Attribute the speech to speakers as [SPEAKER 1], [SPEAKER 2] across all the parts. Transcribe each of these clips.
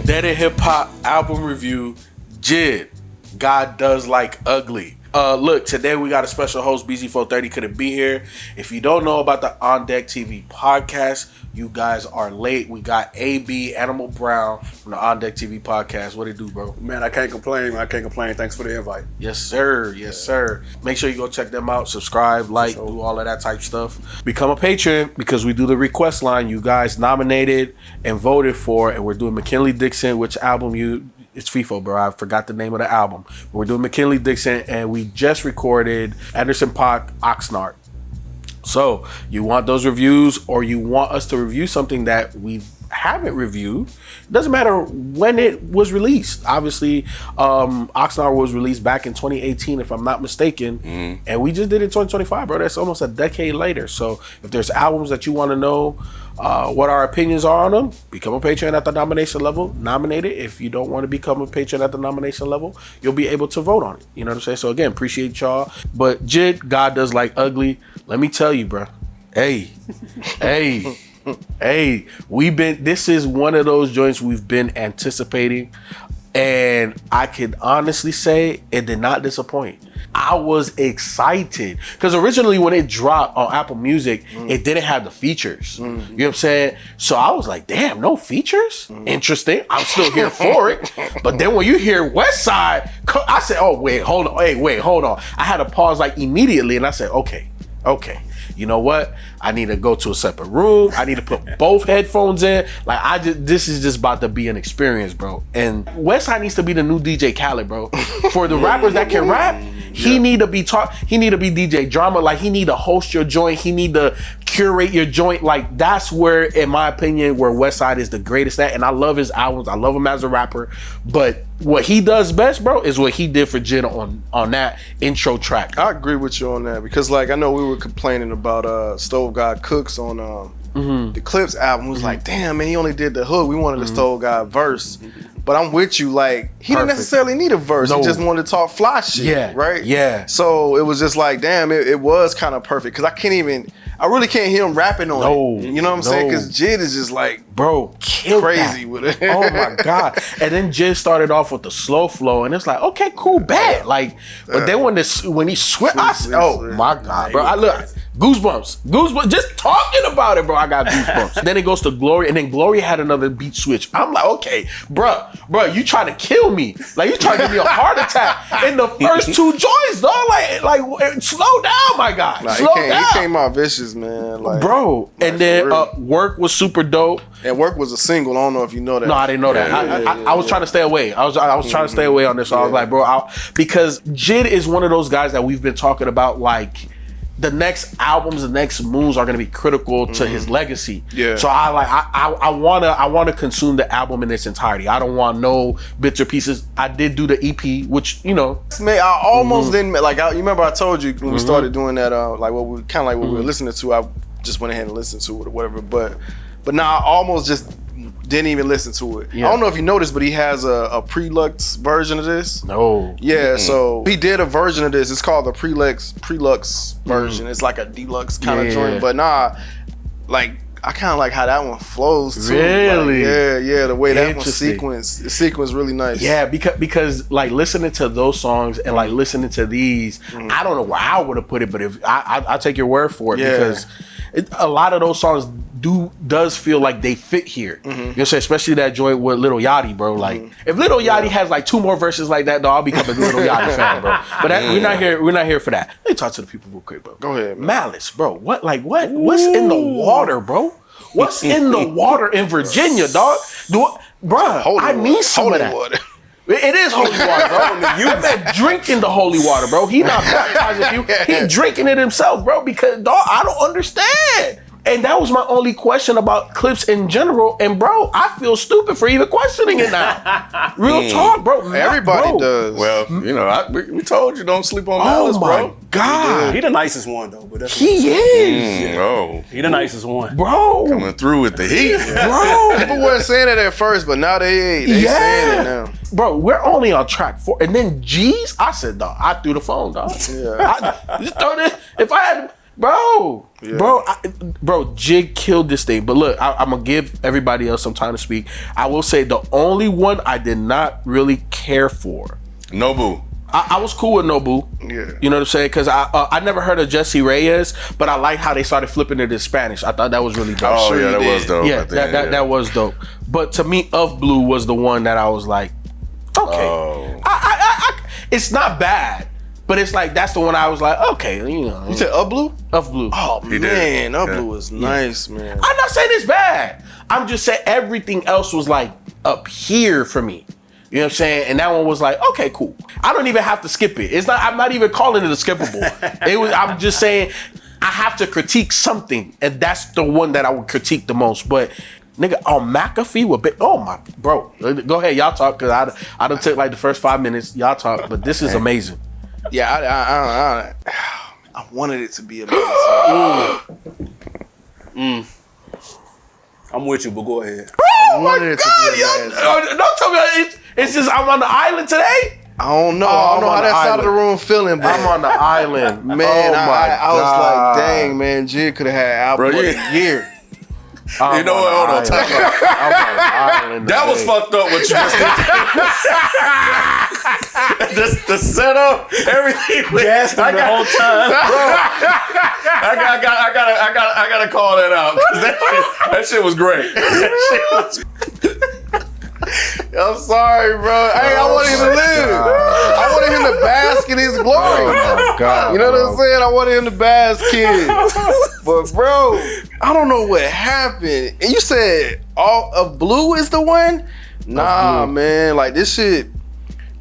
[SPEAKER 1] Dead and Hip Hop album review. J.I.D, God Does Like Ugly. Look, today we got a special host. Beezy 430 couldn't be here. If you don't know about the OnDeckTV Podcast, you guys are late. We got AB Animal Brown from the OnDeckTV Podcast. What it do, bro?
[SPEAKER 2] Man, I can't complain. Thanks for the invite.
[SPEAKER 1] Yes, sir. Yes, sir. Make sure you go check them out. Subscribe, like, do all of that type stuff. Become a patron because we do the request line. You guys nominated and voted for, and we're doing McKinley Dixon. Which album you... It's Feefo, bro. I forgot the name of the album. We're doing McKinley Dixon, and we just recorded Anderson .Paak Oxnard. So you want those reviews, or you want us to review something that we haven't reviewed? It doesn't matter when it was released. Obviously, Oxnard was released back in 2018, if I'm not mistaken, and we just did it in 2025, bro. That's almost a decade later. So if there's albums that you want to know what our opinions are on them, become a patron at the nomination level. Nominate it. If you don't want to become a patron at the nomination level, you'll be able to vote on it. You know what I'm saying? So again, appreciate y'all. But J.I.D, God Does Like Ugly. Let me tell you, bro. Hey, this is one of those joints we've been anticipating, and I can honestly say it did not disappoint. I was excited because originally when it dropped on Apple Music, it didn't have the features. You know what I'm saying? So I was like, damn, no features? Interesting. I'm still here for it. But then when you hear Westside, I said, oh, wait, hold on. I had to pause like immediately, and I said, okay. You know what? I need to go to a separate room. I need to put both headphones in. Like this is just about to be an experience, bro. And Westside needs to be the new DJ Khaled, bro. For the rappers that can rap, he need to be DJ Drama. Like he need to host your joint. He need to curate your joint. Like that's where, in my opinion, where Westside is the greatest at. And I love his albums. I love him as a rapper. But what he does best, bro, is what he did for J.I.D on that intro track.
[SPEAKER 3] I agree with you on that because, like, I know we were complaining about Stove God Cooks on the Clips album. It was like, damn, man, he only did the hook. We wanted the Stove God verse. But I'm with you, like, he didn't necessarily need a verse. No. He just wanted to talk fly shit, right? Yeah. So it was just like, damn, it was kind of perfect because I really can't hear him rapping on it. You know what I'm saying? Because J.I.D is just like,
[SPEAKER 1] bro,
[SPEAKER 3] crazy with it.
[SPEAKER 1] Oh my God. And then J.I.D started off with the slow flow, and it's like, okay, cool, bad. Like, but then when he switched, I said, oh my God, bro. I look. Goosebumps. Just talking about it, bro. I got goosebumps. Then it goes to Glory, and then Glory had another beat switch. I'm like, okay, bro, you trying to kill me? Like you trying to give me a heart attack in the first two joints, dog? Like, slow down, my guy.
[SPEAKER 3] Nah,
[SPEAKER 1] slow down.
[SPEAKER 3] He came out vicious, man. Like,
[SPEAKER 1] bro. And then Work was super dope.
[SPEAKER 3] And Work was a single. I don't know if you know that.
[SPEAKER 1] No, I didn't know that. I was trying to stay away. I was trying to stay away on this. So I was like, bro, because J.I.D is one of those guys that we've been talking about, like, the next albums, the next moves are going to be critical to his legacy. Yeah. So I want to consume the album in its entirety. I don't want no bits or pieces. I did do the EP, which, you know,
[SPEAKER 3] man, I almost didn't like. You remember I told you when we started doing that, like what we kind of like what we were listening to. I just went ahead and listened to it or whatever. But now I almost just didn't even listen to it. Yeah. I don't know if you noticed, but he has a Prelux version of this.
[SPEAKER 1] No.
[SPEAKER 3] Yeah, so he did a version of this. It's called the Prelux version. It's like a deluxe kind of joint. But like I kind of like how that one flows too.
[SPEAKER 1] Really?
[SPEAKER 3] Like, yeah, the way that one sequence really nice.
[SPEAKER 1] Yeah, because like listening to those songs and like listening to these, I don't know where I would have put it, but if I take your word for it because a lot of those songs does feel like they fit here. You know what I'm saying? Especially that joint with Lil Yachty, bro. Like if Lil Yachty has like two more verses like that, though, I'll become a Lil Yachty fan, bro. But we're not here for that. Let me talk to the people real quick, bro.
[SPEAKER 3] Go ahead, man.
[SPEAKER 1] Malice, bro. What's in the water, bro? What's in the water in Virginia, dog? I need some of that. Water. It is holy water, bro. You been drinking the holy water, bro. He not baptizing you. He drinking it himself, bro. Because, dog, I don't understand. And that was my only question about Clips in general. And bro, I feel stupid for even questioning it now. Real talk, bro.
[SPEAKER 3] Everybody does.
[SPEAKER 2] Well, you know, we told you don't sleep on Malice, bro.
[SPEAKER 1] Oh my God.
[SPEAKER 4] He the nicest one though. But
[SPEAKER 1] he is.
[SPEAKER 2] Oh.
[SPEAKER 4] He the nicest one.
[SPEAKER 1] Bro.
[SPEAKER 2] Coming through with the heat.
[SPEAKER 1] Bro.
[SPEAKER 3] People weren't saying it at first, but now they saying it now.
[SPEAKER 1] Bro, we're only on track 4. And then G's, I said, dog, I threw the phone, dog. Yeah. I just throw this. If I had Bro, Jig killed this thing. But look, I'm gonna give everybody else some time to speak. I will say the only one I did not really care for,
[SPEAKER 2] Nobu.
[SPEAKER 1] I was cool with Nobu.
[SPEAKER 3] Yeah.
[SPEAKER 1] You know what I'm saying? Because I never heard of Jesse Reyes, but I like how they started flipping it in Spanish. I thought that was really dope.
[SPEAKER 2] Oh, yeah, that was dope.
[SPEAKER 1] Yeah, that was dope. But to me, Of Blue was the one that I was like, okay.
[SPEAKER 2] Oh.
[SPEAKER 1] It's not bad, but it's like, that's the one I was like, okay, you know.
[SPEAKER 3] You said Up Blue?
[SPEAKER 1] Of Blue.
[SPEAKER 3] Oh,
[SPEAKER 2] He
[SPEAKER 3] man.
[SPEAKER 2] did.
[SPEAKER 3] Up
[SPEAKER 2] Yeah.
[SPEAKER 3] Blue was nice, man.
[SPEAKER 1] I'm not saying it's bad. I'm just saying everything else was like up here for me. You know what I'm saying? And that one was like, okay, cool. I don't even have to skip it. I'm not even calling it a skippable. I'm just saying I have to critique something, and that's the one that I would critique the most. But nigga, on McAfee oh my bro. Go ahead, y'all talk, cause I done took like the first 5 minutes. Y'all talk, but this is amazing.
[SPEAKER 3] Yeah, I wanted it to be amazing.
[SPEAKER 4] I'm with you, but go ahead.
[SPEAKER 1] Oh my
[SPEAKER 3] wanted it to
[SPEAKER 1] God,
[SPEAKER 3] be amazing.
[SPEAKER 1] don't tell me it's just I'm on the island today.
[SPEAKER 3] I don't know.
[SPEAKER 1] Oh,
[SPEAKER 3] I don't know
[SPEAKER 1] I'm
[SPEAKER 3] how
[SPEAKER 1] on
[SPEAKER 3] that
[SPEAKER 1] the
[SPEAKER 3] side of the
[SPEAKER 1] island.
[SPEAKER 3] room feeling, but
[SPEAKER 1] I'm on the island.
[SPEAKER 3] man,
[SPEAKER 1] oh my
[SPEAKER 3] I was
[SPEAKER 1] God.
[SPEAKER 3] like, dang, man, Jig could have had album
[SPEAKER 2] Bro,
[SPEAKER 3] of
[SPEAKER 2] you-
[SPEAKER 3] the year.
[SPEAKER 1] I'm
[SPEAKER 2] You know
[SPEAKER 1] on
[SPEAKER 2] what?
[SPEAKER 1] the
[SPEAKER 2] Hold on.
[SPEAKER 1] island.
[SPEAKER 2] Time out.
[SPEAKER 1] I'm on the island
[SPEAKER 2] That was
[SPEAKER 1] today.
[SPEAKER 2] fucked up what you just did. The setup, everything.
[SPEAKER 4] Gassed him the whole time.
[SPEAKER 2] I gotta call that out. 'Cause that shit was great.
[SPEAKER 3] I'm sorry, bro. Hey, I wanted him to live. I wanted him to bask in his glory.
[SPEAKER 1] Oh my God.
[SPEAKER 3] You know what
[SPEAKER 1] bro.
[SPEAKER 3] I'm saying? I wanted him to bask in. But bro, I don't know what happened. And you said All of Blue is the one? Nah, man. Like this shit.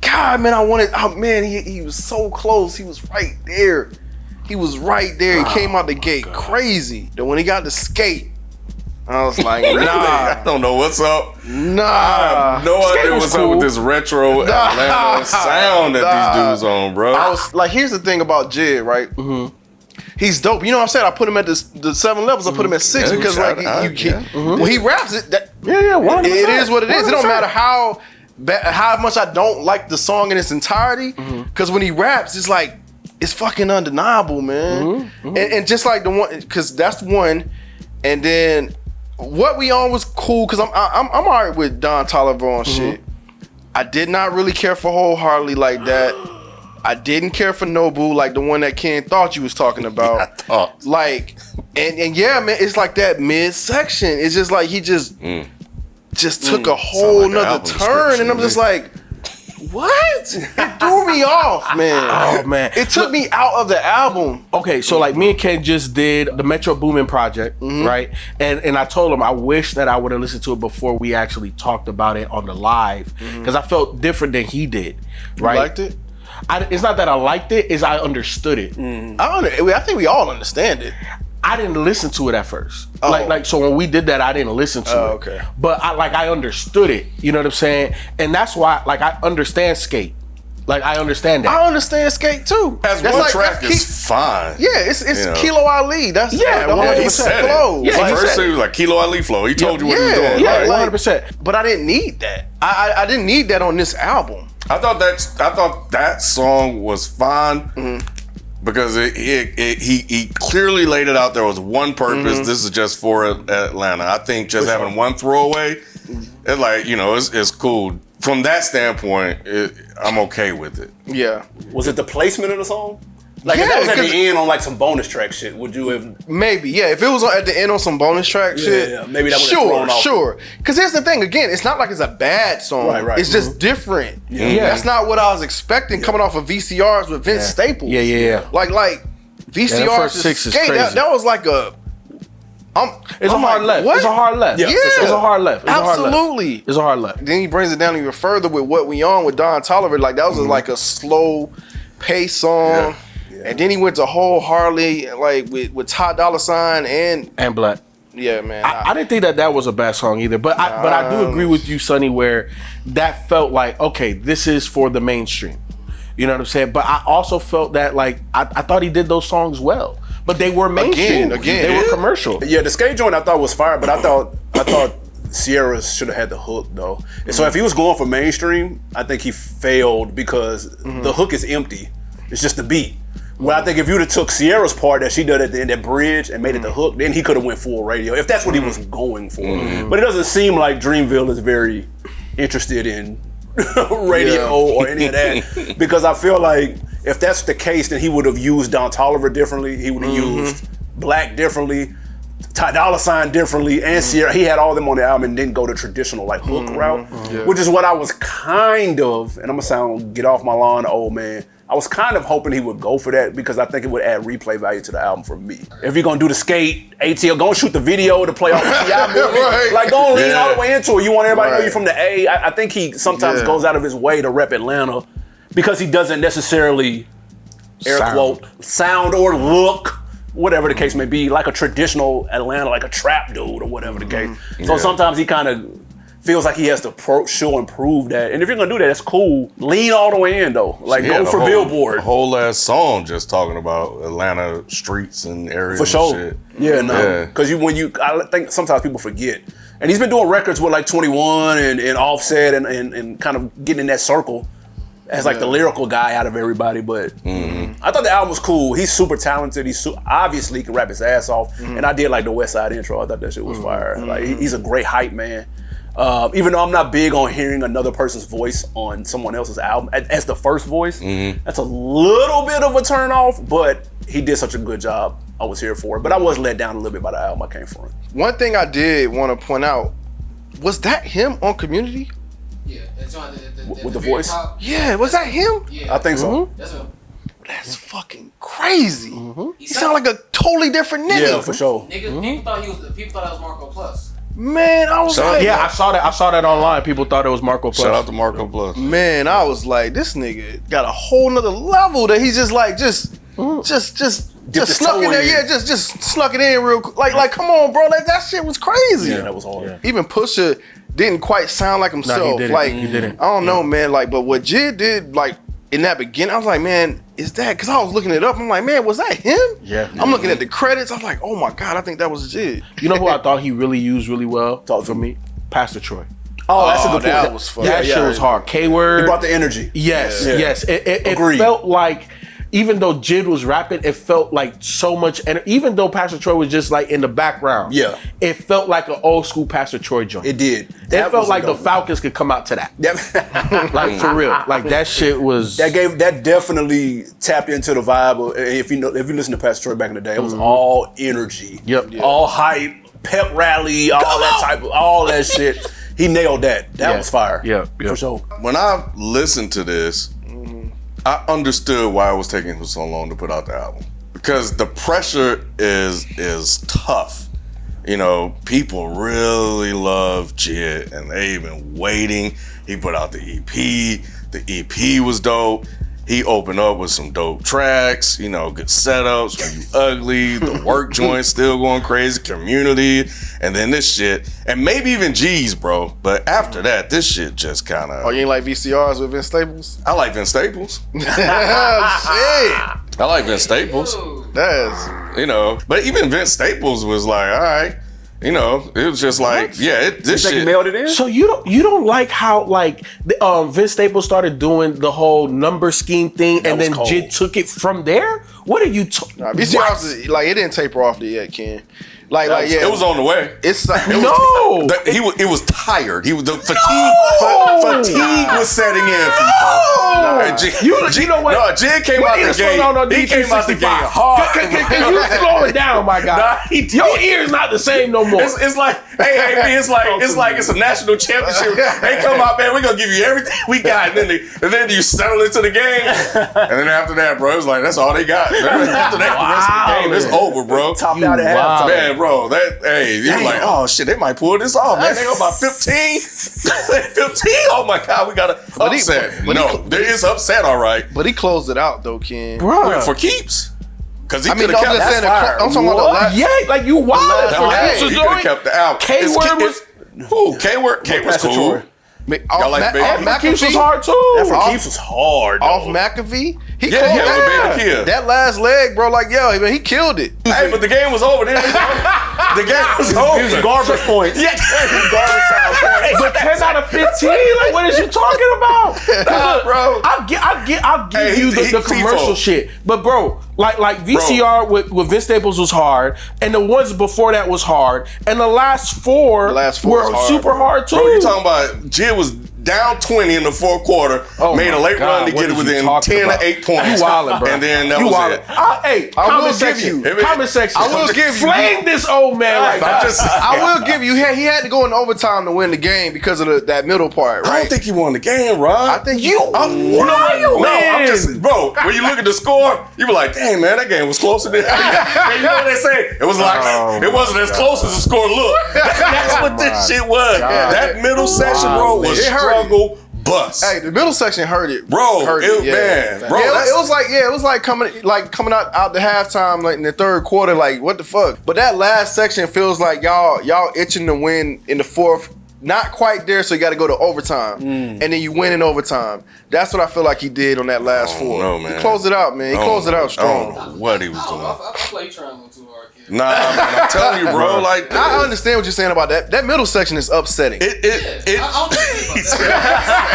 [SPEAKER 3] God, man, he was so close. He was right there. He was right there. He came out the gate crazy. Then when he got to skate, I was like,
[SPEAKER 2] I
[SPEAKER 3] nah.
[SPEAKER 2] don't know what's up. I
[SPEAKER 3] Nah.
[SPEAKER 2] have no
[SPEAKER 1] Skate
[SPEAKER 2] idea
[SPEAKER 1] was
[SPEAKER 2] what's up
[SPEAKER 1] cool.
[SPEAKER 2] with this retro Atlanta sound that these dudes on, bro.
[SPEAKER 3] I was like, here's the thing about Jid, right? Mm-hmm. He's dope. You know what I'm saying? I put him at the 7 levels. I put him at 6
[SPEAKER 2] Yeah,
[SPEAKER 3] because
[SPEAKER 2] shout
[SPEAKER 3] like
[SPEAKER 2] out,
[SPEAKER 3] when he raps it,
[SPEAKER 1] Yeah,
[SPEAKER 3] it is what it is. It don't matter how much I don't like the song in its entirety, because when he raps, it's like it's fucking undeniable, man. And just like the one, because that's one, and then What We On was cool because I'm alright with Don Toliver on shit. I did not really care for Wholeheartedly like that. I didn't care for Nobu, like the one that Ken thought you was talking about. Like, and yeah, man, it's like that midsection. It's just like he just took a whole
[SPEAKER 2] like an
[SPEAKER 3] nother
[SPEAKER 2] album
[SPEAKER 3] turn, and I'm
[SPEAKER 2] description,
[SPEAKER 3] just like, what? It threw me off, man.
[SPEAKER 1] Oh man.
[SPEAKER 3] It took me out of the album.
[SPEAKER 1] Okay, so like me and Ken just did the Metro Boomin project, right? And I told him I wish that I would have listened to it before we actually talked about it on the live, because I felt different than he did. Right?
[SPEAKER 3] You liked it?
[SPEAKER 1] It's not that I liked it; is I understood it.
[SPEAKER 3] I think we all understand it.
[SPEAKER 1] I didn't listen to it at first.
[SPEAKER 3] Oh.
[SPEAKER 1] Like so when we did that, I didn't listen to it.
[SPEAKER 3] Okay.
[SPEAKER 1] But I understood it. You know what I'm saying? And that's why I understand skate. Like I understand that.
[SPEAKER 3] I understand skate too.
[SPEAKER 2] As
[SPEAKER 3] That's
[SPEAKER 2] one
[SPEAKER 3] like-
[SPEAKER 2] track
[SPEAKER 3] that's
[SPEAKER 2] is fine.
[SPEAKER 3] Yeah, it's
[SPEAKER 2] You know.
[SPEAKER 3] Kilo Ali. That's
[SPEAKER 1] Yeah,
[SPEAKER 3] the
[SPEAKER 1] 100%
[SPEAKER 2] He
[SPEAKER 3] 100%
[SPEAKER 2] said
[SPEAKER 3] flow.
[SPEAKER 2] it.
[SPEAKER 1] Yeah,
[SPEAKER 2] Like,
[SPEAKER 1] he
[SPEAKER 2] first
[SPEAKER 1] said
[SPEAKER 2] it was like Kilo Ali flow. He told you what he was doing.
[SPEAKER 1] Yeah,
[SPEAKER 2] right?
[SPEAKER 1] 100%.
[SPEAKER 3] But I didn't need that. I didn't need that on this album.
[SPEAKER 2] I thought that song was fine because he clearly laid it out. There was one purpose. This is just for Atlanta. I think just having one throwaway, it's like, you know, it's cool. From that standpoint, I'm okay with it.
[SPEAKER 3] Yeah.
[SPEAKER 4] Was it the placement of the song? Like if
[SPEAKER 3] Yeah,
[SPEAKER 4] that was at
[SPEAKER 3] 'cause-
[SPEAKER 4] the end on like some bonus track shit, would you have?
[SPEAKER 3] Maybe, yeah. If it was at the end on some bonus track shit,
[SPEAKER 4] yeah. Maybe that would've thrown off.
[SPEAKER 3] Sure. Because here's the thing. Again, it's not like it's a bad song.
[SPEAKER 4] Right.
[SPEAKER 3] It's just different.
[SPEAKER 1] Yeah.
[SPEAKER 3] That's not what I was expecting coming off of VCRs with Vince Staples.
[SPEAKER 1] Yeah.
[SPEAKER 3] Like VCRs
[SPEAKER 1] that first
[SPEAKER 3] to
[SPEAKER 1] 6 is
[SPEAKER 3] skate.
[SPEAKER 1] crazy.
[SPEAKER 3] That was like a.
[SPEAKER 1] It's a hard left.
[SPEAKER 3] What?
[SPEAKER 1] It's a hard left.
[SPEAKER 4] Yeah, for sure.
[SPEAKER 1] It's a hard left. It's a hard left.
[SPEAKER 3] Absolutely.
[SPEAKER 1] It's a hard left.
[SPEAKER 3] Then he brings it down even further with What We On with Don Toliver. Like that was like a slow pace song. And then he went to Wholeheartedly like with Ty Dolla $ign and
[SPEAKER 1] Black.
[SPEAKER 3] yeah, man.
[SPEAKER 1] I didn't think that was a bad song either, but I do agree with you, Sonny, where that felt like, okay, this is for the mainstream. You know what I'm saying? But I also felt that like I thought he did those songs well, but they were mainstream.
[SPEAKER 3] Again.
[SPEAKER 1] They were commercial.
[SPEAKER 4] Yeah, the skate joint I thought was fire, but I thought Sierra should have had the hook though. And so if he was going for mainstream, I think he failed because the hook is empty. It's just the beat. Well, I think if you'd have took Sierra's part that she did at the end, that bridge, and made it the hook, then he could have went full radio, if that's what he was going for. But it doesn't seem like Dreamville is very interested in radio or any of that, because I feel like if that's the case, then he would have used Don Toliver differently, he would have used Black differently, Ty Dolla $ign differently, and Sierra. He had all them on the album and didn't go the traditional like hook route, which is what I was kind of, and I'm gonna get off my lawn, old man. I was kind of hoping he would go for that because I think it would add replay value to the album for me. If you're gonna do the skate, ATL, go and shoot the video to play off the T.I. movie.
[SPEAKER 3] Right.
[SPEAKER 4] Like, go and lean all the way into it. You want everybody to know you from the A. I think he sometimes goes out of his way to rep Atlanta because he doesn't necessarily, air quote, sound or look, whatever the case may be, like a traditional Atlanta, like a trap dude or whatever the case. So sometimes he kind of feels like he has to show and prove that. And if you're gonna do that, that's cool. Lean all the way in though. Like, go for Billboard.
[SPEAKER 2] A whole ass song just talking about Atlanta streets and areas.
[SPEAKER 4] For sure.
[SPEAKER 2] And shit.
[SPEAKER 4] Yeah, no. Because I think sometimes people forget. And he's been doing records with like 21 and Offset and kind of getting in that circle as like the lyrical guy out of everybody. But I thought the album was cool. He's super talented. Obviously he can rap his ass off. And I did like the West Side intro. I thought that shit was fire. Like, he's a great hype man. Even though I'm not big on hearing another person's voice on someone else's album as the first voice, that's a little bit of a turn off, but he did such a good job. I was here for it, but I was let down a little bit by the album I came from.
[SPEAKER 3] One thing I did want to point out, was that him on Community?
[SPEAKER 5] Yeah, it's on
[SPEAKER 4] with the voice?
[SPEAKER 3] Yeah, was that him?
[SPEAKER 5] Yeah.
[SPEAKER 4] I think so.
[SPEAKER 3] That's fucking crazy. He sound like a totally different nigga.
[SPEAKER 4] Yeah, for sure.
[SPEAKER 5] Niggas, people thought that was Marco Plus.
[SPEAKER 3] Man, I was like,
[SPEAKER 1] I saw that online. People thought it was Marco Plus.
[SPEAKER 2] Shout out to Marco Plus.
[SPEAKER 3] Man, I was like, this nigga got a whole nother level that he's just like, just snuck in there. Yeah, just snuck it in real quick. Like, come on, bro. Like, that shit was crazy.
[SPEAKER 4] Yeah, that was hard. Yeah.
[SPEAKER 3] Even Pusha didn't quite sound like himself.
[SPEAKER 1] No, he didn't.
[SPEAKER 3] Like,
[SPEAKER 1] He didn't.
[SPEAKER 3] I don't know, man. Like, but what J.I.D did, like, in that beginning, I was like, man, is that? Because I was looking it up. I'm like, man, was that him?
[SPEAKER 1] Yeah.
[SPEAKER 3] I'm looking at the credits. I'm like, oh my God, I think that was J.I.D.
[SPEAKER 1] You know who I thought he really used really well? Talk for me, Pastor Troy.
[SPEAKER 4] Oh, that's a good point.
[SPEAKER 3] That was fun.
[SPEAKER 1] That shit was hard. K-word.
[SPEAKER 4] He brought the energy.
[SPEAKER 1] Yes, yes. It
[SPEAKER 4] Agreed.
[SPEAKER 1] felt like, even though J.I.D was rapping, it felt like so much. And even though Pastor Troy was just like in the background, it felt like an old school Pastor Troy joint.
[SPEAKER 4] It did.
[SPEAKER 1] It felt like the Falcons could come out to that. Like, for real. Like, that shit was.
[SPEAKER 4] That definitely tapped into the vibe. If you listen to Pastor Troy back in the day, it was all energy. All hype, pep rally, all that shit. He nailed that. That was fire. Yeah, for sure.
[SPEAKER 2] When I listened to this, I understood why it was taking him so long to put out the album, because the pressure is tough. You know, people really love J.I.D and they've been waiting. He put out the EP. The EP was dope. He opened up with some dope tracks, you know, good setups, When You Ugly, the work joint still going crazy, Community, and then this shit, and maybe even G's, bro. But after that, this shit just kind of...
[SPEAKER 3] Oh, you ain't like VCRs with Vince Staples?
[SPEAKER 2] I like Vince Staples.
[SPEAKER 3] Shit.
[SPEAKER 2] I like Vince Staples.
[SPEAKER 3] That's...
[SPEAKER 2] You know, but even Vince Staples was like, all right. You know, it was just like, this shit.
[SPEAKER 4] He mailed it in?
[SPEAKER 1] So you don't like how like Vince Staples started doing the whole number scheme thing, and then J.I.D took it from there? What are you talking?
[SPEAKER 3] VCRs, like, it didn't taper off yet, Ken.
[SPEAKER 2] It was on the way.
[SPEAKER 3] It
[SPEAKER 2] was tired. He was the fatigue was setting in.
[SPEAKER 1] You know what?
[SPEAKER 2] No, J.I.D came out the gate. He came out the gate hard.
[SPEAKER 1] Can you slow it down, my guy? Your ear's not the same no more.
[SPEAKER 2] It's like, hey, it's like it's a national championship. They come out, man. We're gonna give you everything we got, and then you settle into the game, and then after that, bro, it's like that's all they got. After that, the rest of the game is over, bro.
[SPEAKER 4] Top out at halftime,
[SPEAKER 2] man. Bro, you're like, oh shit, they might pull this off, man. They go about 15. 15? Oh my God, we got to upset. There is upset, all right.
[SPEAKER 3] But he closed it out though, Ken.
[SPEAKER 1] Bro.
[SPEAKER 2] For keeps. Because he
[SPEAKER 3] I mean,
[SPEAKER 2] could have kept
[SPEAKER 3] I'm
[SPEAKER 2] that.
[SPEAKER 3] talking about the last.
[SPEAKER 1] Yeah, like you wild.
[SPEAKER 2] He could have kept the album.
[SPEAKER 1] K-word was.
[SPEAKER 2] Who? K-word was cool.
[SPEAKER 3] Y'all like
[SPEAKER 1] McAfee was hard too.
[SPEAKER 4] That for Keeps was hard.
[SPEAKER 3] Off McAfee, he
[SPEAKER 2] with Baby Kia.
[SPEAKER 3] That last leg, bro. Like, yo, he killed it.
[SPEAKER 2] Hey, but the game was over. The game was over.
[SPEAKER 4] It was garbage points.
[SPEAKER 2] Yeah,
[SPEAKER 4] garbage time points.
[SPEAKER 1] But 10 out of 15. Like, what is you talking about?
[SPEAKER 2] Nah, bro.
[SPEAKER 1] I'll give you the commercial shit. But bro, Like VCR with Vince Staples was hard, and the ones before that was hard, and the last four were
[SPEAKER 3] was hard,
[SPEAKER 1] super
[SPEAKER 3] bro.
[SPEAKER 1] hard too.
[SPEAKER 2] Bro, you talking about Jid was down 20 in the fourth quarter, made a late run to get it within 10 or 8 points.
[SPEAKER 1] You wildin', bro.
[SPEAKER 2] And then that was it.
[SPEAKER 1] Hey, comment section. Comment section.
[SPEAKER 3] I will give you.
[SPEAKER 1] Flame this old man like that.
[SPEAKER 3] I will give you. He had to go in overtime to win the game because of that middle part, right?
[SPEAKER 2] I don't think he won the game, Rod.
[SPEAKER 3] I think you.
[SPEAKER 2] I'm just, bro, when you look at the score, you be like, dang, man, that game was closer than. You know what they say? It was like, it wasn't as close as the score looked. That's what this shit was. That middle section, bro, was struggle bus.
[SPEAKER 3] Hey, the middle section hurt it,
[SPEAKER 2] bro.
[SPEAKER 3] Hurt
[SPEAKER 2] it,
[SPEAKER 3] yeah.
[SPEAKER 2] man, bro.
[SPEAKER 3] Yeah, it was like coming out the halftime, like in the third quarter, like what the fuck. But that last section feels like y'all itching to win in the fourth. Not quite there, so you got to go to overtime, and then you win in overtime. That's what I feel like he did on that last four.
[SPEAKER 2] No, man.
[SPEAKER 3] He closed it out, man. He closed it out strong.
[SPEAKER 2] I don't know what he was doing.
[SPEAKER 5] I feel like you trying to go too hard, kid.
[SPEAKER 2] Nah, man, I'm telling you, bro. Like,
[SPEAKER 3] I understand what you're saying about that. That middle section is upsetting.
[SPEAKER 5] I don't think about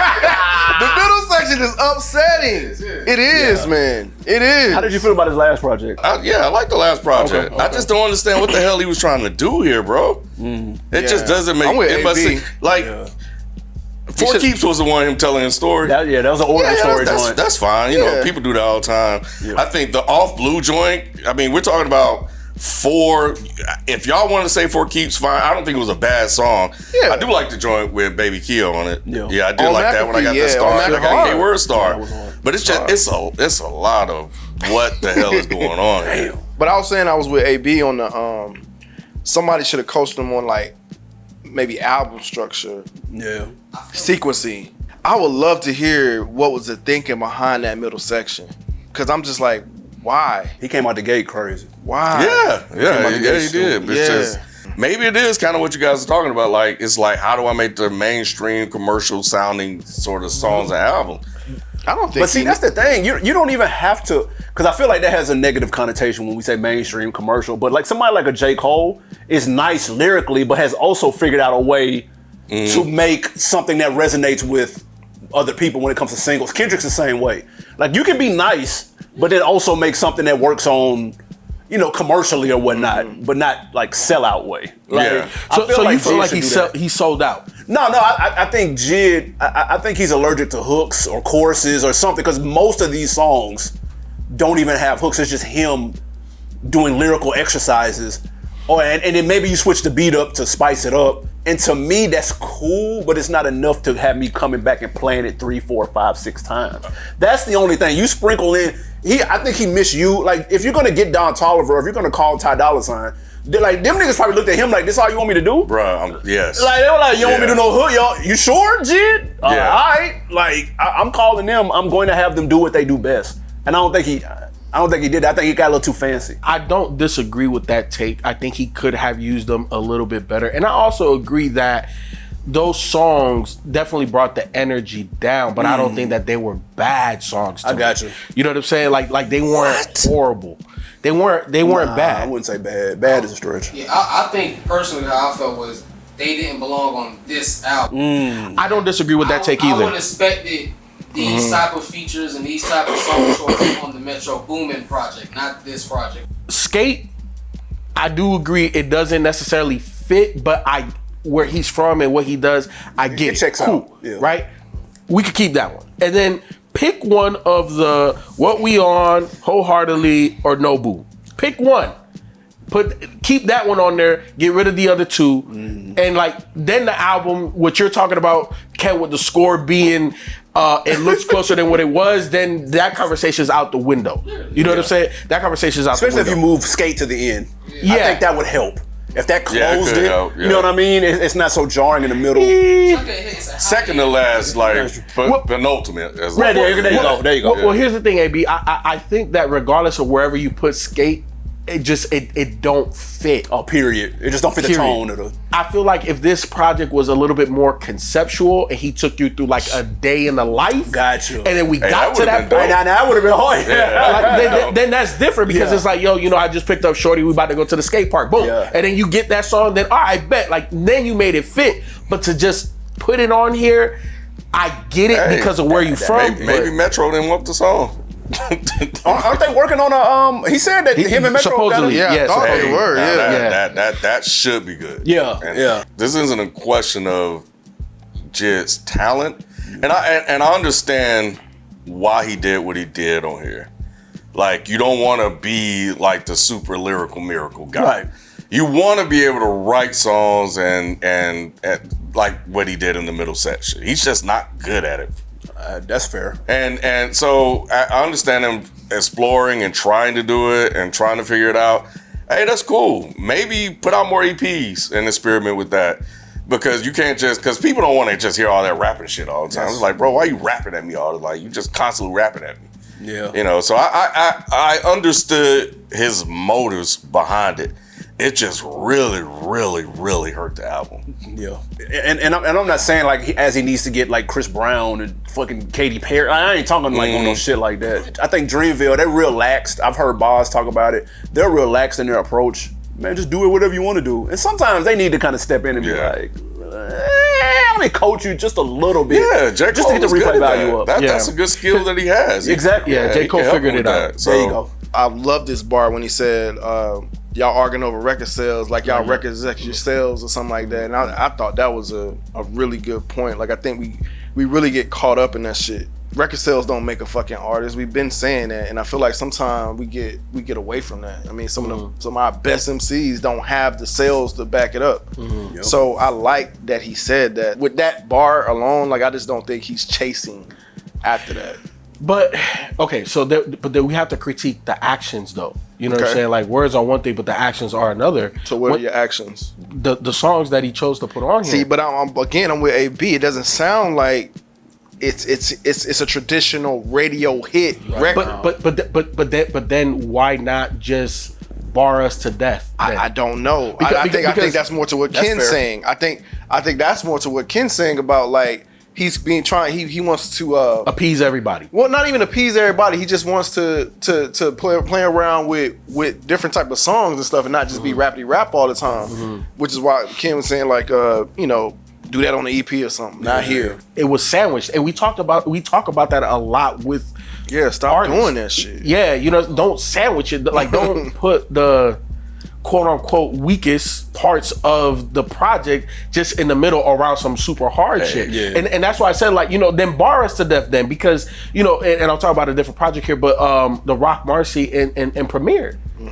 [SPEAKER 3] The middle section is upsetting. It is, man. It is.
[SPEAKER 4] How did you feel about his last project?
[SPEAKER 2] I like the last project.
[SPEAKER 4] Okay.
[SPEAKER 2] I just don't understand what the hell he was trying to do here, bro. It just doesn't make.
[SPEAKER 3] I'm with
[SPEAKER 2] it must
[SPEAKER 3] AB.
[SPEAKER 2] like. Four Keeps was the one him telling his story.
[SPEAKER 4] That was an origin story joint.
[SPEAKER 2] That's fine. You know, people do that all the time.
[SPEAKER 4] Yeah.
[SPEAKER 2] I think the off blue joint. I mean, we're talking about four. If y'all want to say Four Keeps, fine. I don't think it was a bad song. Yeah. I do like the joint with Baby Keil on it. Yeah, I did
[SPEAKER 3] On
[SPEAKER 2] like that when I got the star. I got a word star. But it's just it's a lot of what the hell is going on here.
[SPEAKER 3] But I was saying I was with AB on the somebody should have coached him on like maybe album structure.
[SPEAKER 4] Yeah.
[SPEAKER 3] Sequencing. I would love to hear what was the thinking behind that middle section. Cause I'm just like, why?
[SPEAKER 4] He came out the gate crazy.
[SPEAKER 3] Why?
[SPEAKER 2] Yeah, he did. But it's just maybe it is kind of what you guys are talking about. Like, it's like, how do I make the mainstream commercial sounding sort of songs and album?
[SPEAKER 3] I don't think.
[SPEAKER 4] But see, that's the thing. You don't even have to, because I feel like that has a negative connotation when we say mainstream commercial. But like somebody like a J. Cole is nice lyrically, but has also figured out a way to make something that resonates with other people when it comes to singles. Kendrick's the same way. Like you can be nice, but then also make something that works on, commercially or whatnot, but not like sellout way. Like,
[SPEAKER 1] So you feel like he sold out?
[SPEAKER 4] No, I think Jid, I think he's allergic to hooks or choruses or something, because most of these songs don't even have hooks. It's just him doing lyrical exercises. And then maybe you switch the beat up to spice it up. And to me, that's cool, but it's not enough to have me coming back and playing it 3, 4, 5, 6 times. That's the only thing. You sprinkle in, I think he missed you. Like, if you're gonna get Don Toliver, if you're gonna call Ty Dolla $ign, like them niggas probably looked at him like, this all you want me to do?
[SPEAKER 2] Bruh, yes.
[SPEAKER 4] Like, they were like, you don't want me to do no hook? Y'all, you sure, Jid? All right. Like, I'm calling them, I'm going to have them do what they do best. And I don't think he did. I think he got a little too fancy.
[SPEAKER 1] I don't disagree with that take. I think he could have used them a little bit better. And I also agree that those songs definitely brought the energy down, but I don't think that they were bad songs to
[SPEAKER 4] I got
[SPEAKER 1] me.
[SPEAKER 4] you.
[SPEAKER 1] You know what I'm saying? Like they weren't horrible. They weren't bad.
[SPEAKER 4] I wouldn't say bad. Bad is a stretch.
[SPEAKER 5] Yeah, I think personally how I felt was they didn't belong on this album.
[SPEAKER 1] I don't disagree with that take
[SPEAKER 5] I
[SPEAKER 1] either.
[SPEAKER 5] would expect these type of features and these type of song choices on the Metro Boomin project, not this project.
[SPEAKER 1] Skate, I do agree it doesn't necessarily fit, but where he's from and what he does, I get it.
[SPEAKER 4] Checks out. Yeah.
[SPEAKER 1] Right? We could keep that one. And then pick one of the What We On, Wholeheartedly, or No Boo. Pick one. Keep that one on there, get rid of the other two, and like then the album, what you're talking about, with the score being it looks closer than what it was, then that conversation's out the window. You know what I'm saying? That conversation's out
[SPEAKER 4] Especially
[SPEAKER 1] the window.
[SPEAKER 4] if you move Skate to the end. I think that would help. If that closed it,
[SPEAKER 2] help,
[SPEAKER 4] you know what I mean? It's not so jarring in the middle.
[SPEAKER 2] Second to last, like penultimate.
[SPEAKER 4] There you go.
[SPEAKER 1] Well, here's the thing, AB. I think that regardless of wherever you put Skate, it don't fit.
[SPEAKER 4] Oh, period. It just don't fit the tone of the.
[SPEAKER 1] I feel like if this project was a little bit more conceptual and he took you through like a day in the life,
[SPEAKER 4] Gotcha.
[SPEAKER 1] And then we got to that point.
[SPEAKER 4] Now that would have been hard.
[SPEAKER 1] Like, then that's different because it's like, yo, I just picked up Shorty. We about to go to the skate park. Boom.
[SPEAKER 4] Yeah.
[SPEAKER 1] And then you get that song. Then I bet. Like then you made it fit. But to just put it on here, I get it because of where you from.
[SPEAKER 2] Maybe Metro didn't want the song.
[SPEAKER 4] Aren't they working on a? He said that him and Metro
[SPEAKER 1] supposedly,
[SPEAKER 4] got
[SPEAKER 3] Yeah, I thought they were.
[SPEAKER 2] That should be good.
[SPEAKER 4] Yeah,
[SPEAKER 2] And
[SPEAKER 4] yeah.
[SPEAKER 2] This isn't a question of just talent, and I understand why he did what he did on here. Like, you don't want to be like the super lyrical miracle guy.
[SPEAKER 4] Right.
[SPEAKER 2] You want to be able to write songs and like what he did in the middle section. He's just not good at it.
[SPEAKER 4] That's fair.
[SPEAKER 2] And so I understand him exploring and trying to do it and trying to figure it out. Hey, that's cool. Maybe put out more EPs and experiment with that. Because you can't because people don't want to just hear all that rapping shit all the time. It's like, bro, why are you rapping at me all the time? Like, you just constantly rapping at me.
[SPEAKER 4] Yeah.
[SPEAKER 2] You know, so I understood his motives behind it. It just really, really, really hurt the album.
[SPEAKER 4] Yeah, and I'm not saying like as he needs to get like Chris Brown and fucking Katy Perry. I ain't talking like on no shit like that. I think Dreamville, they're real laxed. I've heard Boz talk about it. They're real laxed in their approach. Man, just do it whatever you want to do. And sometimes they need to kind of step in and be like, let me coach you just a little bit.
[SPEAKER 2] Yeah, J. Cole
[SPEAKER 4] just to get the
[SPEAKER 2] was good
[SPEAKER 4] replay
[SPEAKER 2] at
[SPEAKER 4] value up.
[SPEAKER 2] That's a good skill that he has.
[SPEAKER 4] Exactly.
[SPEAKER 1] Yeah, J. Cole figured it out.
[SPEAKER 2] So,
[SPEAKER 4] There you go.
[SPEAKER 3] I love this bar when he said, y'all arguing over record sales, like y'all record executive sales or something like that. And I thought that was a really good point. Like, I think we really get caught up in that shit. Record sales don't make a fucking artist. We've been saying that, and I feel like sometimes we get away from that. I mean, some of our best MCs don't have the sales to back it up.
[SPEAKER 4] Yep.
[SPEAKER 3] So I like that he said that. With that bar alone, like, I just don't think he's chasing after that.
[SPEAKER 1] But okay, so but then we have to critique the actions, though. You know what I'm
[SPEAKER 3] Okay.
[SPEAKER 1] saying? Like, words are one thing, but the actions are another.
[SPEAKER 3] So what are your actions?
[SPEAKER 1] The songs that he chose to put on here.
[SPEAKER 3] See, but I'm with AB. It doesn't sound like it's a traditional radio hit record.
[SPEAKER 1] But then why not just bar us to death? Then?
[SPEAKER 3] I don't know.
[SPEAKER 1] Because-
[SPEAKER 3] I think
[SPEAKER 1] because-
[SPEAKER 3] that's more to what Ken's
[SPEAKER 4] fair.
[SPEAKER 3] saying. I think that's more to what Ken's saying about, like, he's being he wants to
[SPEAKER 1] appease everybody.
[SPEAKER 3] well, not even appease everybody. He just wants to play around with different type of songs and stuff, and not just be rappity rap all the time. Which is why Ken was saying, like, do that on the EP or something. Not here.
[SPEAKER 1] It was sandwiched, and we talk about that a lot with
[SPEAKER 3] Yeah, stop
[SPEAKER 1] artists.
[SPEAKER 3] doing that shit.
[SPEAKER 1] Yeah, don't sandwich it. Like, don't put the quote unquote weakest parts of the project just in the middle around some super hard shit.
[SPEAKER 4] yeah.
[SPEAKER 1] And that's why I said, like, then bar us to death then, because, and I'll talk about a different project here, but the Rock Marcy and Premier. He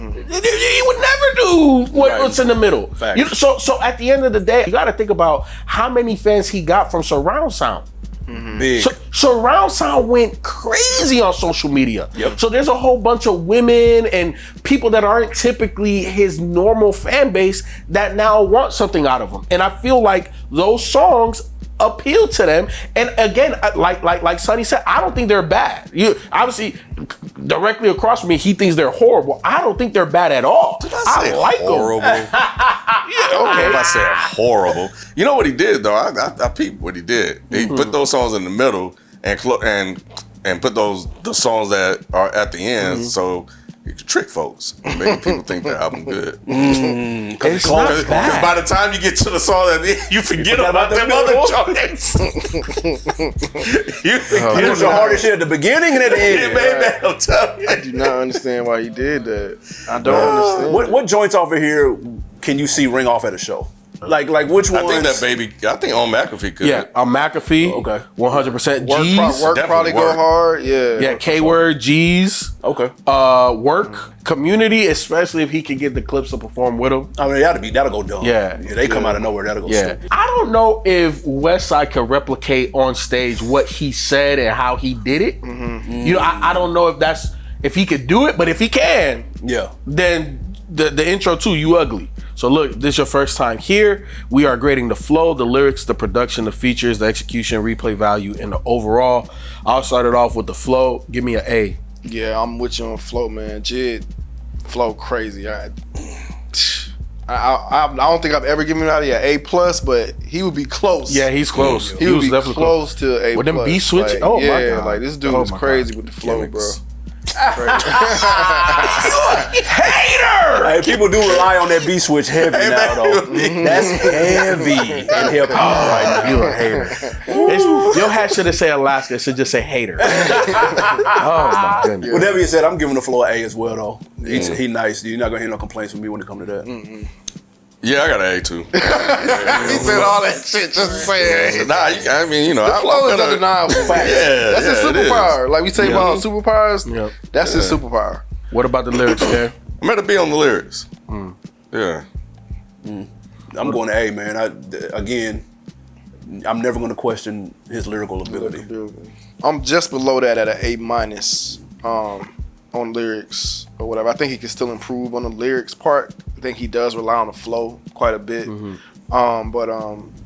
[SPEAKER 1] would never do what's in the middle.
[SPEAKER 4] Facts.
[SPEAKER 1] So at the end of the day, you got to think about how many fans he got from surround sound.
[SPEAKER 4] Big.
[SPEAKER 1] So surround sound went crazy on social media.
[SPEAKER 4] Yep.
[SPEAKER 1] So there's a whole bunch of women and people that aren't typically his normal fan base that now want something out of him. And I feel like those songs appeal to them. And again, like Sonny said, I don't think they're bad. You obviously directly across from me, he thinks they're horrible. I don't think they're bad at all. I like
[SPEAKER 2] horrible.
[SPEAKER 1] them.
[SPEAKER 2] Okay, if I said horrible, you know what he did though? I peeped what he did. He put those songs in the middle and put the songs that are at the end, so you can trick folks, and make people think the album good.
[SPEAKER 1] It's not
[SPEAKER 2] Because
[SPEAKER 1] bad.
[SPEAKER 2] by the time you get to the song that you forget about them other joints. You forget
[SPEAKER 4] It was the
[SPEAKER 2] about
[SPEAKER 4] hardest shit at the beginning and at the
[SPEAKER 2] it,
[SPEAKER 4] end.
[SPEAKER 2] baby. I'm telling you.
[SPEAKER 3] I do not understand why he did that. I don't understand.
[SPEAKER 4] What joints over here can you see ring off at a show? Like which ones?
[SPEAKER 2] I think that baby. I think On McAfee could.
[SPEAKER 1] Yeah, McAfee.
[SPEAKER 4] Okay.
[SPEAKER 1] 100%.
[SPEAKER 3] Work,
[SPEAKER 1] G's.
[SPEAKER 3] work
[SPEAKER 2] Definitely
[SPEAKER 3] probably
[SPEAKER 2] work.
[SPEAKER 3] go hard. Yeah.
[SPEAKER 1] Yeah, K-Word, G's.
[SPEAKER 4] Okay.
[SPEAKER 1] Work, Community, especially if he could get the clips to perform with him.
[SPEAKER 4] I mean, that'll go dumb.
[SPEAKER 1] Yeah.
[SPEAKER 4] They come out of nowhere. That'll go
[SPEAKER 1] Yeah.
[SPEAKER 4] stupid.
[SPEAKER 1] I don't know if Westside can replicate on stage what he said and how he did it. I don't know if he could do it, but if he can,
[SPEAKER 4] Yeah.
[SPEAKER 1] then the intro too, You Ugly. So look, this is your first time here. We are grading the flow, the lyrics, the production, the features, the execution, replay value, and the overall. I'll start it off with the flow. Give me an A.
[SPEAKER 3] Yeah, I'm with you on flow, man. Jid, flow crazy. I don't think I've ever given out an A+, but he would be close.
[SPEAKER 1] Yeah, he's close.
[SPEAKER 3] he would be close to A+.
[SPEAKER 1] With them B switch.
[SPEAKER 3] Like,
[SPEAKER 1] oh
[SPEAKER 3] yeah,
[SPEAKER 1] my God.
[SPEAKER 3] like this dude
[SPEAKER 1] Oh
[SPEAKER 3] is
[SPEAKER 1] my
[SPEAKER 3] crazy
[SPEAKER 1] God.
[SPEAKER 3] with the flow,
[SPEAKER 2] Gimmicks.
[SPEAKER 3] bro.
[SPEAKER 1] Hater!
[SPEAKER 4] Hey, people do rely on that B switch heavy now, though. That's heavy in hip hop right now.
[SPEAKER 1] You a hater. Your hat shouldn't say Alaska. It should just say hater. Oh my goodness.
[SPEAKER 4] With that being said, I'm giving the floor A as well, though. He nice. You're not gonna hear no complaints from me when it comes to that.
[SPEAKER 2] Yeah, I got an A too.
[SPEAKER 3] He said all that shit just to say it.
[SPEAKER 2] Nah, I mean, you know,
[SPEAKER 3] The flow is undeniable.
[SPEAKER 2] Yeah,
[SPEAKER 3] That's his superpower. Like we say about superpowers,
[SPEAKER 1] Yep.
[SPEAKER 3] that's his superpower.
[SPEAKER 1] What about the lyrics, Ken?
[SPEAKER 2] I'm at a B on the lyrics. Yeah.
[SPEAKER 4] I'm going to A, man. I'm never going to question his lyrical ability.
[SPEAKER 3] I'm just below that at an A minus on lyrics or whatever. I think he can still improve on the lyrics part. I think he does rely on the flow quite a bit.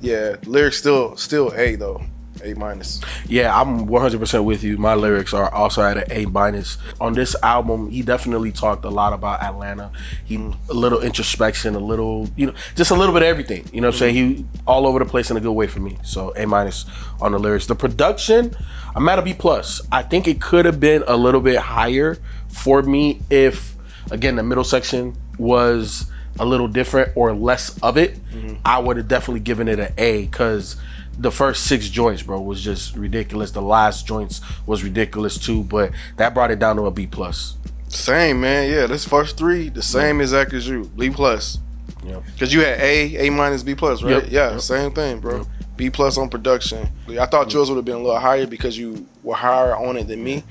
[SPEAKER 3] Yeah, lyrics still A though. A minus.
[SPEAKER 1] Yeah, I'm 100% with you. My lyrics are also at an A minus. On this album, he definitely talked a lot about Atlanta. A little introspection, a little, just a little bit of everything. You know what I'm saying? He all over the place in a good way for me. So A minus on the lyrics. The production, I'm at a B plus. I think it could have been a little bit higher for me if, again, the middle section was a little different or less of it. I would have definitely given it an A because the first 6 joints, bro, was just ridiculous. The last joints was ridiculous too, but that brought it down to a B plus.
[SPEAKER 3] Same, man. Yeah, this first 3, the same exact as you. B plus.
[SPEAKER 1] Yep.
[SPEAKER 3] Because you had A minus, B plus, right?
[SPEAKER 1] Yep.
[SPEAKER 3] Yeah,
[SPEAKER 1] Yep.
[SPEAKER 3] same thing, bro.
[SPEAKER 1] Yep.
[SPEAKER 3] B plus on production. I thought yours would have been a little higher because you were higher on it than me,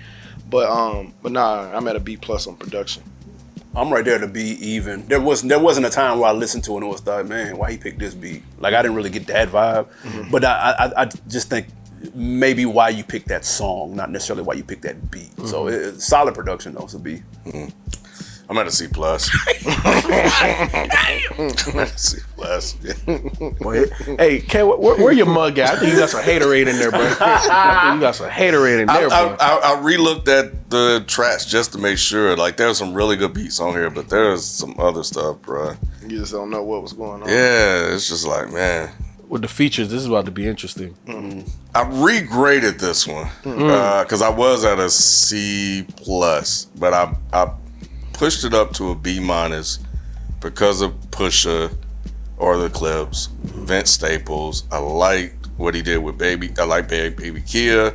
[SPEAKER 3] but nah, I'm at a B plus on production.
[SPEAKER 4] I'm right there to be even. There wasn't a time where I listened to it and was like, man, why he picked this beat? Like I didn't really get that vibe. But I just think maybe why you picked that song, not necessarily why you picked that beat. So it's solid production though, so B.
[SPEAKER 2] I'm at a C plus. I'm at a C plus.
[SPEAKER 1] Hey, Ken, where your mug at? I think you got some haterade in there, bro. I think you got some haterade in there, bro.
[SPEAKER 2] I re-looked at the tracks just to make sure. Like there's some really good beats on here, but there's some other stuff, bro.
[SPEAKER 3] You just don't know what was going on.
[SPEAKER 2] Yeah, it's just like, man.
[SPEAKER 1] With the features, this is about to be interesting.
[SPEAKER 2] I regraded this one because I was at a C plus, but I pushed it up to a B minus because of Pusha or the clips, Vince Staples. I liked what he did with Baby. I like Baby Kia,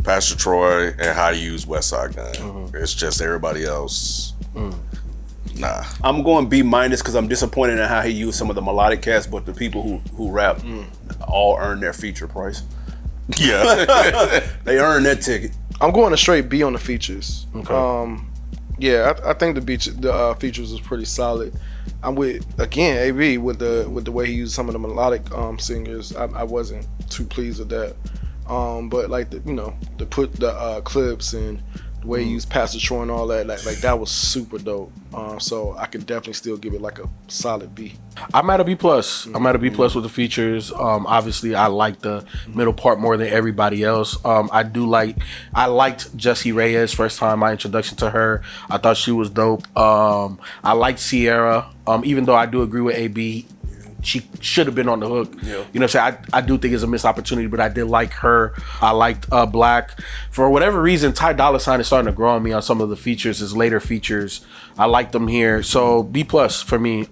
[SPEAKER 2] Pastor Troy, and how he used West Side Gun. It's just everybody else. Nah.
[SPEAKER 4] I'm going B minus because I'm disappointed in how he used some of the melodic cats, but the people who rap all earn their feature price.
[SPEAKER 2] Yeah.
[SPEAKER 4] They earn that ticket.
[SPEAKER 3] I'm going a straight B on the features.
[SPEAKER 1] Okay.
[SPEAKER 3] Yeah, I think the features was pretty solid. I'm with again AB with the way he used some of the melodic singers. I wasn't too pleased with that. But like the clips and the way he used Pastor Troy and all that, like that was super dope. So I could definitely still give it like a solid B.
[SPEAKER 1] I'm at a B plus. I'm at a B plus with the features. Obviously, I like the middle part more than everybody else. I liked Jessie Reyes. First time my introduction to her, I thought she was dope. I liked Sierra. Even though I do agree with AB, she should have been on the hook.
[SPEAKER 4] Yeah.
[SPEAKER 1] You know what I'm saying? I do think it's a missed opportunity, but I did like her. I liked Black. For whatever reason, Ty Dolla $ign is starting to grow on me on some of the features, his later features. I like them here. So B plus for me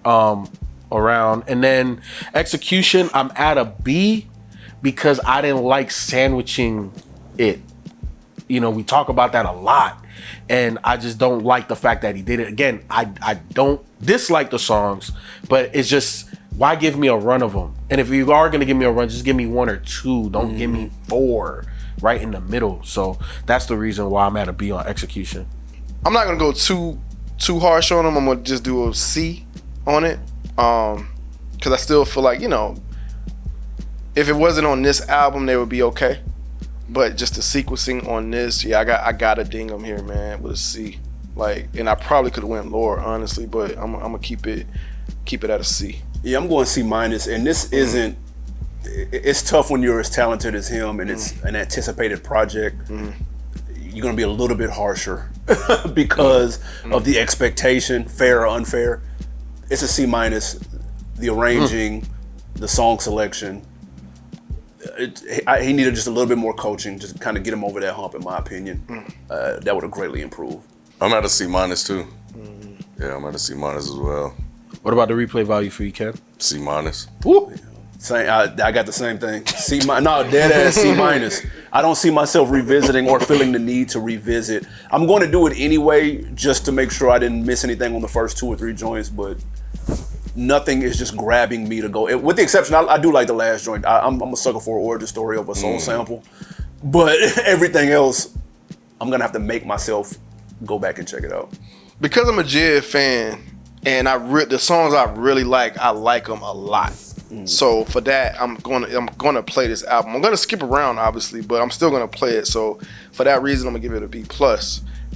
[SPEAKER 1] around. And then execution, I'm at a B because I didn't like sandwiching it. We talk about that a lot. And I just don't like the fact that he did it. Again, I don't dislike the songs, but it's just, why give me a run of them? And if you are going to give me a run, just give me 1 or 2. Don't give me 4 right in the middle. So that's the reason why I'm at a B on execution.
[SPEAKER 3] I'm not gonna go too harsh on him. I'm gonna just do a C on it. Cause I still feel like, if it wasn't on this album, they would be okay. But just the sequencing on this, yeah, I gotta ding them here, man, with a C. And I probably could have went lower, honestly, but I'm gonna keep it at a C.
[SPEAKER 4] Yeah, I'm going C minus, and this isn't. It's tough when you're as talented as him, and it's an anticipated project. You're gonna be a little bit harsher because of the expectation, fair or unfair. It's a C minus. The arranging, the song selection. He needed just a little bit more coaching, just kind of get him over that hump, in my opinion. That would have greatly improved.
[SPEAKER 2] I'm at a C- too. Yeah, I'm at a C- as well.
[SPEAKER 1] What about the replay value for you, Ken?
[SPEAKER 2] C-.
[SPEAKER 1] Woo.
[SPEAKER 4] Same, I got the same thing. Dead ass C-. I don't see myself revisiting or feeling the need to revisit. I'm going to do it anyway, just to make sure I didn't miss anything on the first 2 or 3 joints, but nothing is just grabbing me to go. With the exception, I do like the last joint. I'm a sucker for an origin story of a soul sample, but everything else, I'm going to have to make myself go back and check it out.
[SPEAKER 3] Because I'm a J.I.D fan, and the songs I really like, I like them a lot. So for that, I'm gonna play this album. I'm gonna skip around, obviously, but I'm still gonna play it. So for that reason, I'm gonna give it a B+,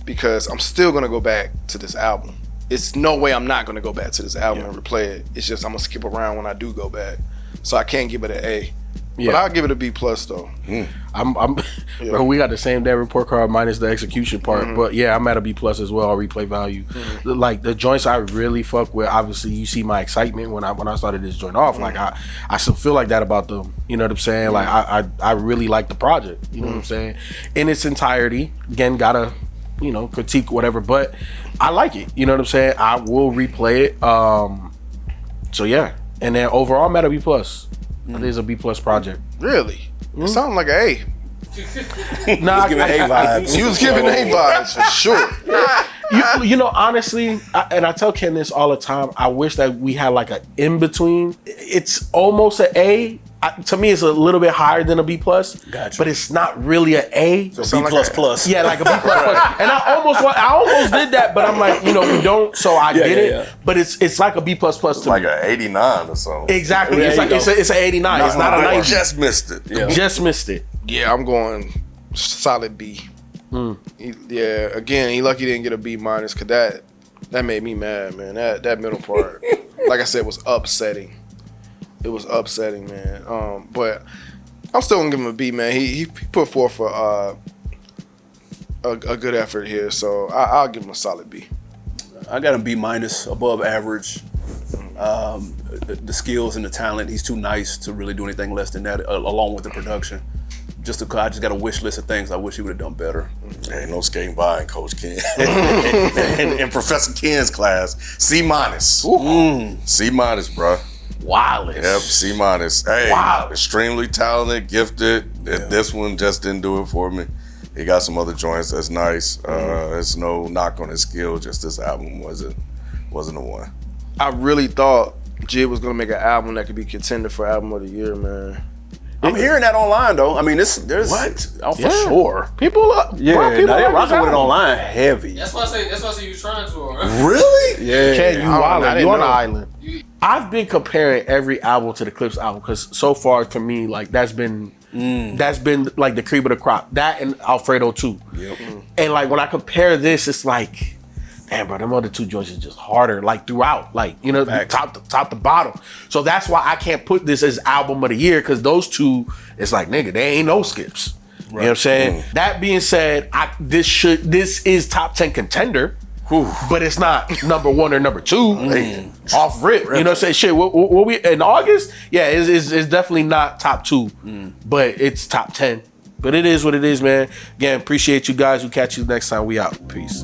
[SPEAKER 3] because I'm still gonna go back to this album. It's no way I'm not gonna go back to this album and replay it. It's just I'm gonna skip around when I do go back. So I can't give it an A. Yeah. But I'll give it a B+ though.
[SPEAKER 1] Bro, we got the same damn report card minus the execution part. But yeah, I'm at a B+ as well, replay value. Like the joints I really fuck with, obviously you see my excitement when I started this joint off. Like I still feel like that about them. You know what I'm saying? Like I really like the project. You know what I'm saying? In its entirety. Again, gotta, critique whatever, but I like it. You know what I'm saying? I will replay it. So yeah. And then overall I'm at a B+. It is a B+ project.
[SPEAKER 3] Really? It sounded like an A.
[SPEAKER 4] Nah, giving A vibes.
[SPEAKER 3] He was giving A vibes for sure.
[SPEAKER 1] Honestly, and I tell Ken this all the time, I wish that we had like an in-between. It's almost an A. To me, it's a little bit higher than a B+,
[SPEAKER 4] Gotcha.
[SPEAKER 1] But it's not really an A.
[SPEAKER 4] So B++.
[SPEAKER 1] Yeah, like a B++. And I almost did that, but I'm like, we don't, so I did it. Yeah. But it's like a B++ to
[SPEAKER 2] like
[SPEAKER 1] me.
[SPEAKER 2] an 89 or something.
[SPEAKER 1] Exactly. It's an 89. It's not a 90.
[SPEAKER 2] Just missed it.
[SPEAKER 1] Yeah. Just missed it.
[SPEAKER 3] Yeah, I'm going solid B. Again, he lucky he didn't get a B-, because that made me mad, man. That middle part, like I said, was upsetting. It was upsetting, man. But I'm still gonna give him a B, man. He put forth a good effort here, so I'll give him a solid B.
[SPEAKER 4] I got a B-, above average. The skills and the talent, he's too nice to really do anything less than that, along with the production. I just got a wish list of things I wish he would have done better.
[SPEAKER 2] Ain't no skating by in Coach Ken. in Professor Ken's class, C-. C-, bro.
[SPEAKER 1] Wireless.
[SPEAKER 2] Yep, C-. Hey, extremely talented, gifted. Yeah. This one just didn't do it for me. He got some other joints that's nice. It's no knock on his skill. Just this album wasn't the one.
[SPEAKER 3] I really thought J.I.D was gonna make an album that could be contender for album of the year, man.
[SPEAKER 4] I'm hearing that online though. I mean, there's
[SPEAKER 1] what?
[SPEAKER 4] Oh, for sure.
[SPEAKER 1] People are
[SPEAKER 4] people are rocking with it online heavy.
[SPEAKER 5] That's why I say you trying to.
[SPEAKER 2] Really?
[SPEAKER 4] Yeah.
[SPEAKER 1] Ken, you wildin'. You on the island. I've been comparing every album to the Clips album because so far for me, like that's been like the cream of the crop. That and Alfredo too.
[SPEAKER 4] Yep.
[SPEAKER 1] And like when I compare this, it's like, damn, bro, them other 2 joints is just harder. Like throughout, like top to bottom. So that's why I can't put this as album of the year because those 2, it's like nigga, there ain't no skips. Right. You know what I'm saying? That being said, this is top 10 contender. But it's not number 1 or number 2 off rip. You know what I'm saying? Shit, what we in August? Yeah, it's definitely not top 2, but it's top 10. But it is what it is, man. Again, appreciate you guys. We'll catch you next time. We out. Peace.